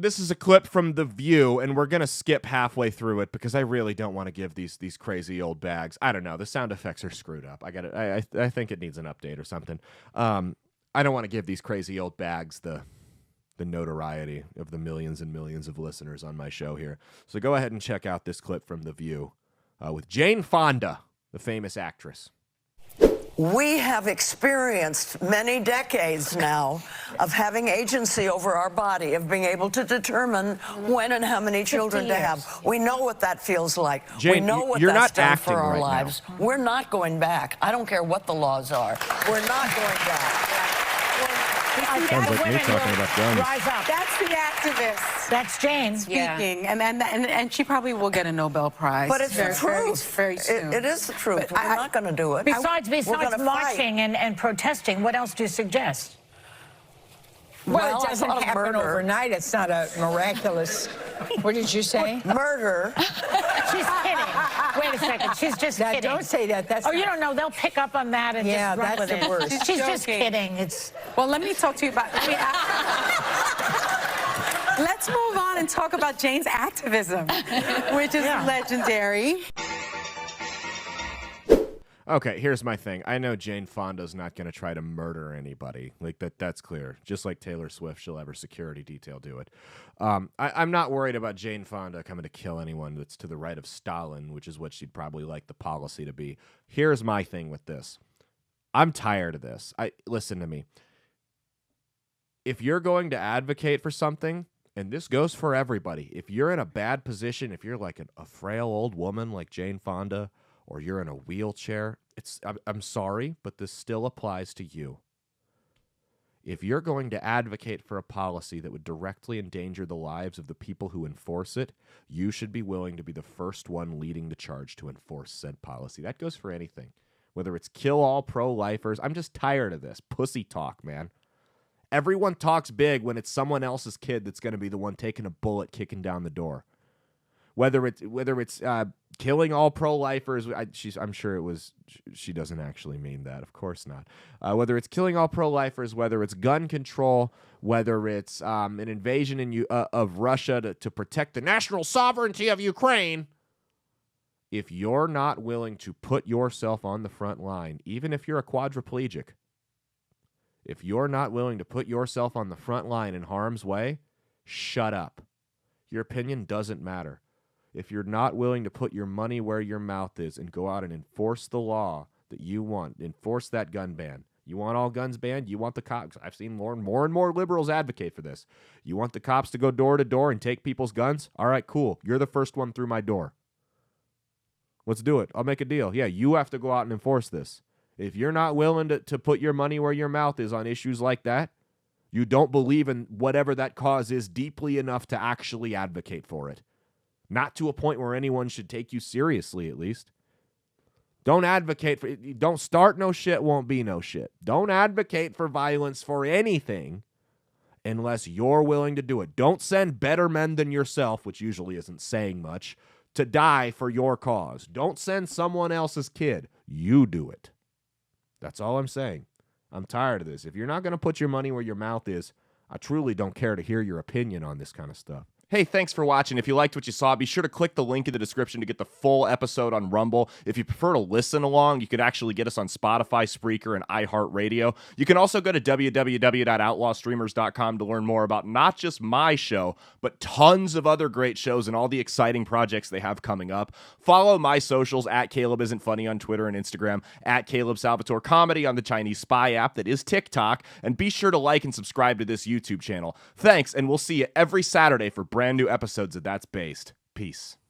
This is a clip from The View, and we're going to skip halfway through it because I really don't want to give these crazy old bags. I don't know. The sound effects are screwed up. I think it needs an update or something. I don't want to give these crazy old bags the notoriety of the millions and millions of listeners on my show here. So go ahead and check out this clip from The View with Jane Fonda, the famous actress. We have experienced many decades now of having agency over our body, of being able to determine when and how many children to have. We know what that feels like. Jane, we know what you're that's not done acting for our right lives. now. We're not going back. I don't care what the laws are. We're not going back. Sounds like me talking about guns. Rise up. That's the activist That's Jane. speaking, and she probably will get a Nobel Prize. But it's the truth. Very soon. It is the truth. We're not going to do it. Besides We're gonna marching and protesting, what else do you suggest? Well, it I doesn't thought of happen murder. overnight. It's not a miraculous. What did you say? Murder. She's kidding. Wait a second. She's just Now, kidding. don't say that. That's Oh, you not- don't know. They'll pick up on that and Yeah, just run that's with the it. worst. She's just joking. kidding. It's Well, let me talk to you about. Let's move on and talk about Jane's activism, which is legendary. Okay, here's my thing. I know Jane Fonda's not going to try to murder anybody. Like that's clear. Just like Taylor Swift, she'll have her security detail do it. I'm not worried about Jane Fonda coming to kill anyone that's to the right of Stalin, which is what she'd probably like the policy to be. Here's my thing with this. I'm tired of this. Listen to me. If you're going to advocate for something, and this goes for everybody, if you're in a bad position, if you're like a frail old woman like Jane Fonda, or you're in a wheelchair, I'm sorry, but this still applies to you. If you're going to advocate for a policy that would directly endanger the lives of the people who enforce it, you should be willing to be the first one leading the charge to enforce said policy. That goes for anything. Whether it's kill all pro-lifers, I'm just tired of this pussy talk, man. Everyone talks big when it's someone else's kid that's going to be the one taking a bullet kicking down the door. Whether it's killing all pro-lifers, I'm sure it was. She doesn't actually mean that, of course not. Whether it's killing all pro-lifers, whether it's gun control, whether it's an invasion of Russia to protect the national sovereignty of Ukraine, if you're not willing to put yourself on the front line, even if you're a quadriplegic, if you're not willing to put yourself on the front line in harm's way, shut up. Your opinion doesn't matter. If you're not willing to put your money where your mouth is and go out and enforce the law that you want, enforce that gun ban. You want all guns banned? You want the cops? I've seen more and more liberals advocate for this. You want the cops to go door to door and take people's guns? All right, cool. You're the first one through my door. Let's do it. I'll make a deal. Yeah, you have to go out and enforce this. If you're not willing to put your money where your mouth is on issues like that, you don't believe in whatever that cause is deeply enough to actually advocate for it. Not to a point where anyone should take you seriously, at least. Don't advocate for it. Don't start no shit, won't be no shit. Don't advocate for violence for anything unless you're willing to do it. Don't send better men than yourself, which usually isn't saying much, to die for your cause. Don't send someone else's kid. You do it. That's all I'm saying. I'm tired of this. If you're not going to put your money where your mouth is, I truly don't care to hear your opinion on this kind of stuff. Hey, thanks for watching. If you liked what you saw, be sure to click the link in the description to get the full episode on Rumble. If you prefer to listen along, you could actually get us on Spotify, Spreaker, and iHeartRadio. You can also go to www.outlawstreamers.com to learn more about not just my show, but tons of other great shows and all the exciting projects they have coming up. Follow my socials at Caleb Isn't Funny on Twitter and Instagram, at Caleb Salvatore Comedy on the Chinese Spy app that is TikTok, and be sure to like and subscribe to this YouTube channel. Thanks, and we'll see you every Saturday for brand new episodes of That's Based. Peace.